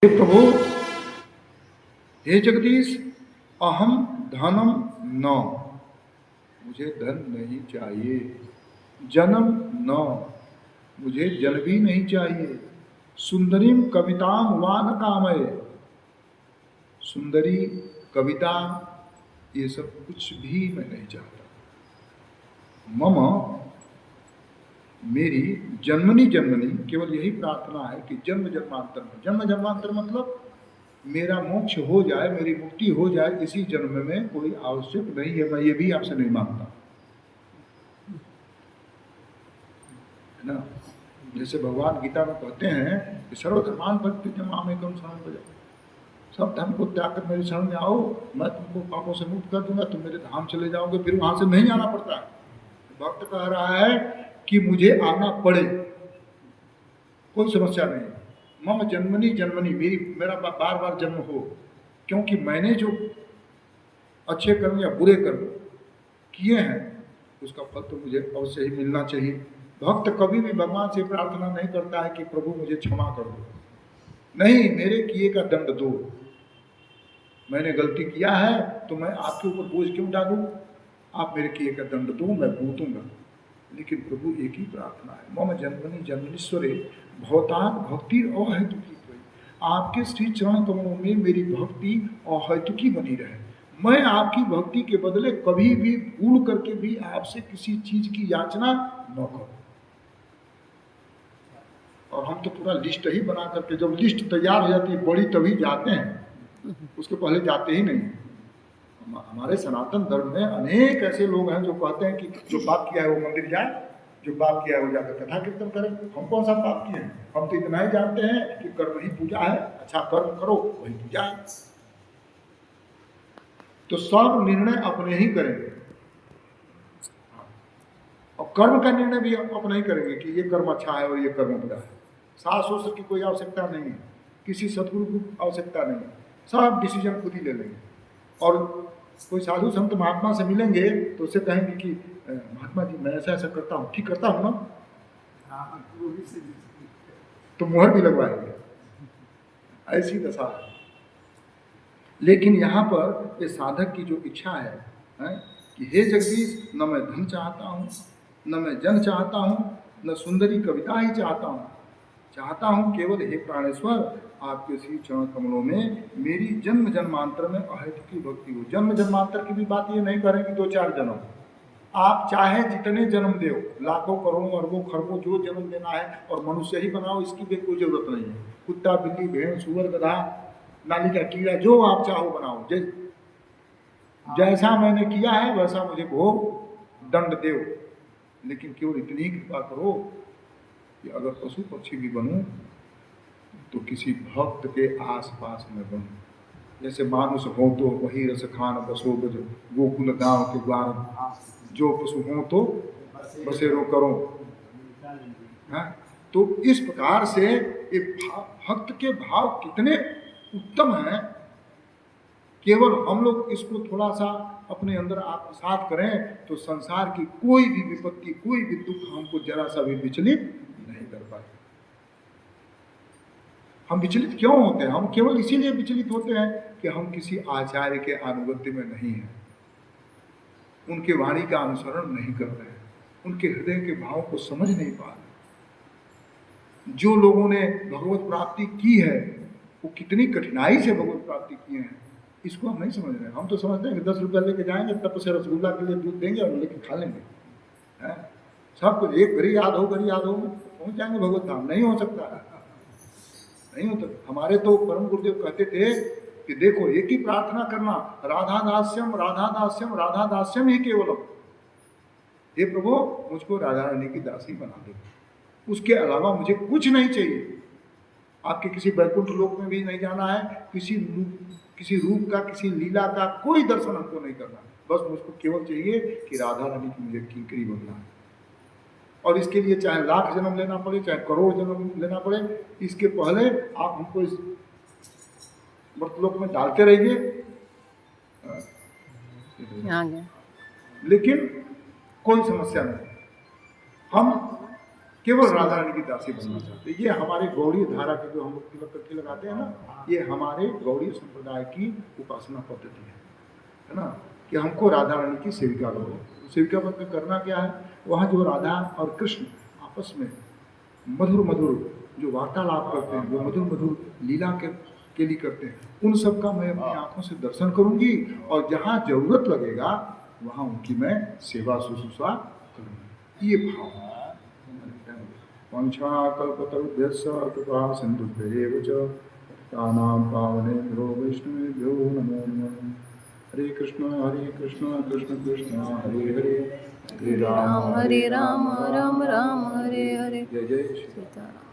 हे प्रभु, हे जगदीश, अहम धनम न, मुझे धन नहीं चाहिए। जन्म न, मुझे जन भी नहीं चाहिए। सुंदरीम कविताम वा न कामये, सुंदरी कविता ये सब कुछ भी मैं नहीं चाहता। मम, मेरी जन्मनी जन्मनी, केवल यही प्रार्थना है कि जन्म जन्मांतर में, जन्म जन्मांतर मतलब मेरा मोक्ष हो जाए, मेरी मुक्ति हो जाए इसी जन्म में कोई आवश्यक नहीं है। मैं ये भी आपसे नहीं मांगता, है ना। जैसे भगवान गीता में कहते हैं कि सर्वधर्मान परित्यज्य मामेकं शरणं व्रज, सब धर्म को त्याग कर मेरे शरण में आओ, मैं तुमको पापों से मुक्त कर दूंगा, तुम मेरे धाम चले जाओगे, फिर वहां से नहीं आना पड़ता है। भक्त कह रहा है कि मुझे आना पड़े, कोई समस्या नहीं। मम जन्मनी जन्मनी, मेरा बार बार जन्म हो, क्योंकि मैंने जो अच्छे कर्म या बुरे कर्म किए हैं उसका फल तो मुझे अवश्य ही मिलना चाहिए। भक्त कभी भी भगवान से प्रार्थना नहीं करता है कि प्रभु मुझे क्षमा कर दो, नहीं, मेरे किए का दंड दो। मैंने गलती किया है तो मैं आपके ऊपर बोझ क्यों डालूं, आप मेरे किए का दंड दो, मैं भूतूंगा। लेकिन प्रभु एक ही प्रार्थना है, मम जन्मनि जन्मनीश्वरे भवतान भक्ति अहेतुकी, आपके श्री चरण कमलों में मेरी भक्ति अहेतुकी बनी रहे। मैं आपकी भक्ति के बदले कभी भी भूल करके भी आपसे किसी चीज की याचना न करूं। और हम तो पूरा लिस्ट ही बना करके, जब लिस्ट तैयार हो जाती है बड़ी तभी जाते हैं, उसके पहले जाते ही नहीं। हमारे सनातन धर्म में अनेक ऐसे लोग हैं जो कहते हैं कि जो पाप किया है वो मंदिर जाए, जो पाप किया है वो जाकर कथा कीर्तन करें। हम कौन सा पाप किए हैं, हम तो इतना ही जानते हैं कि कर्म ही पूजा है, अच्छा कर्म करो वही पूजा है। तो सब निर्णय अपने ही करेंगे, और कर्म का निर्णय भी अपने ही करेंगे कि ये कर्म अच्छा है और ये कर्म बुरा है। सास ससुर की कोई आवश्यकता नहीं है, किसी सदगुरु की आवश्यकता नहीं है, सब डिसीजन खुद ही ले लेंगे। और कोई साधु संत महात्मा से मिलेंगे तो उससे कहेंगे कि महात्मा जी मैं ऐसा ऐसा करता हूँ, ठीक करता हूँ ना, तो मुहर भी लगवाएंगे। ऐसी दशा है। लेकिन यहाँ पर ये साधक की जो इच्छा है कि हे जगदीश, न मैं धन चाहता हूँ, न मैं जन चाहता हूँ, न सुंदरी कविता ही चाहता हूँ केवल हे प्राणेश्वर, आपके श्री चरण कमलों में मेरी जन्म जन्मांतर में अहेतुकी भक्ति हो। जन्म जन्मांतर की भी बात ये नहीं करेंगे 2-4 जन्म, आप चाहे जितने जन्म दो, लाखों करोड़ों अरबों खरबों जो जन्म देना है, और मनुष्य ही बनाओ, इसकी भी कोई जरूरत नहीं है। कुत्ता बिल्ली भेड़ सुअर गधा नाली का कीड़ा जो आप चाहो बनाओ, जैसा मैंने किया है वैसा मुझे भोग दंड दो। लेकिन केवल इतनी कृपा करो कि अगर पशु पक्षी भी बनूं तो किसी भक्त के आसपास में बनूं। जैसे मानुष हो तो वही रस खान बसो बज, गोकुल गांव के द्वार, जो पशु हो तो बसेरो करो। तो इस प्रकार से ये भक्त के भाव कितने उत्तम हैं। केवल हम लोग इसको थोड़ा सा अपने अंदर आत्मसात करें तो संसार की कोई भी विपत्ति, कोई भी दुख हमको जरा सा भी विचलित नहीं कर पाए। हम विचलित क्यों होते हैं? हम केवल इसीलिए विचलित होते हैं कि हम किसी आचार्य के अनुगत्य में नहीं हैं, उनके वाणी का अनुसरण नहीं कर रहे हैं, उनके हृदय के भाव को समझ नहीं पा रहे। जो लोगों ने भगवत प्राप्ति की है वो कितनी कठिनाई से भगवत प्राप्ति किए हैं, इसको हम नहीं समझ रहे हैं। हम तो समझते हैं कि 10 रुपया लेके जाएंगे, तब से रसगुल्ला के लिए दूध देंगे और लेके खा लेंगे। सब कुछ एक घड़ी याद हो, घड़ी याद हो, पहुंच जाएंगे भगवत धाम। नहीं हो सकता, नहीं होता। हमारे तो परम गुरुदेव कहते थे कि देखो एक ही प्रार्थना करना, राधा दास्यम राधा दास्यम राधा दास्यम ही केवलम। हे प्रभु मुझको राधा रानी की दासी बना दो, उसके अलावा मुझे कुछ नहीं चाहिए। आपके किसी वैकुंठ लोक में भी नहीं जाना है, किसी रूप का, किसी लीला का कोई दर्शन हमको नहीं करना। बस मुझको केवल चाहिए कि राधा रानी की मुझे किंकरी बनना है। और इसके लिए चाहे लाख जन्म लेना पड़े, चाहे करोड़ जन्म लेना पड़े, इसके पहले आप हमको इस मर्तलोक में डालते रहिए। लेकिन कोई समस्या नहीं। हम केवल राधा रानी की दासी बनना चाहते हैं। ये हमारे गौड़ीय धारा के जो हम लोग तिलक करके लगाते हैं ना, ये हमारे गौड़ीय संप्रदाय की उपासना पद्धति है ना, कि हमको राधा रानी की सेविका करो। सेविका बनकर करना क्या है, वहाँ जो राधा और कृष्ण आपस में मधुर मधुर जो वार्तालाप करते हैं, जो मधुर मधुर लीला के लिए करते हैं, उन सब का मैं अपनी आंखों से दर्शन करूंगी, और जहाँ जरूरत लगेगा वहाँ उनकी मैं सेवा शुश्रूषा करूंगी। ये भाव वंशाकल्पतरुभ्यश्च कृपा सिन्धुभ्यैव च पतितानां पावनेभ्यो वैष्णवेभ्यो नमो नमः। हरे कृष्ण कृष्ण कृष्ण हरे हरे, हरे राम राम राम राम हरे हरे। जय जय श्री सीताराम।